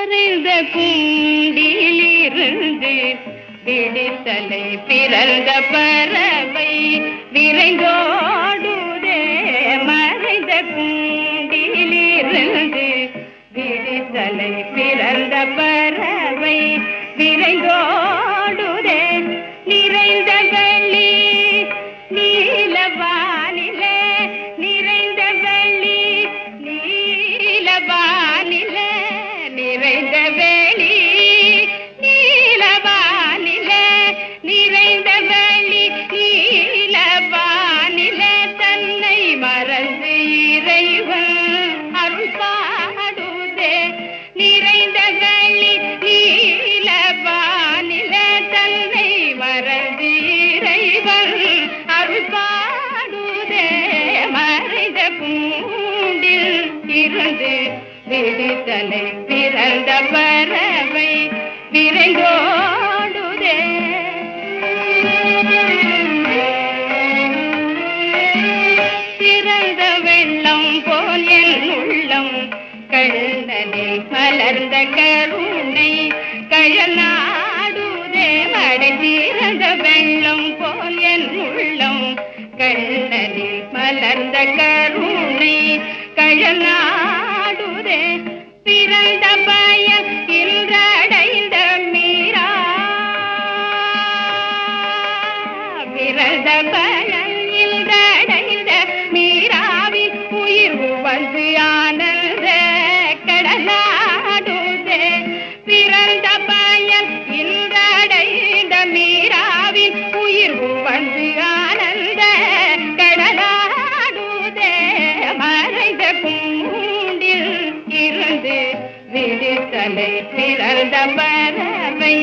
மறைந்த கூண்டிலிருந்து விடித்தலை பிறந்த பறவை விரைந்தோடுதே. மறைந்த கூண்டிலிருந்து விடித்தலை பிறந்த பறவை விரைந்தோடுதே. நிறைந்த வெள்ளி நீலவானிலே, நிறைந்த வெள்ளி நீலவானிலே, நிறைந்த வெளி நீலவானிலே, நிறைந்த வெளி நீலவானிலே தன்னை மறந்து இறைவன் அருள் பாடுதே. நிறைந்த வெளி நீலவானிலே தன்னை மறந்து இறைவன் அருள் பாடுதே. மறைந்த கூண்டில் இருந்து விடித்தலை பிறந்த பறவை விரைந்தோடுதே. பிறந்த வெள்ளம் போல் என் உள்ளம் கண்ணனில் மலர்ந்த கருணை கழலாடுதே. மடை திறந்த வெள்ளம் போல் என் உள்ளம் கண்ணனில் மலர்ந்த கருணை கழலாடுதே. பிறந்த பயம் இன்றடைந்த மீரா, பிறந்த பயம் இன்றடைந்த மீராவின் உயிர் வந்து ஆனந்த கடலாடுதே. பிறந்த பயம் இன்றடைந்த மீராவின் உயிர் வந்து ஆனந்த கடலாடுதே. மறைந்த கூண்டில் இருந்து விடித்தலை பிறந்த பறவை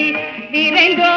விரைந்தோ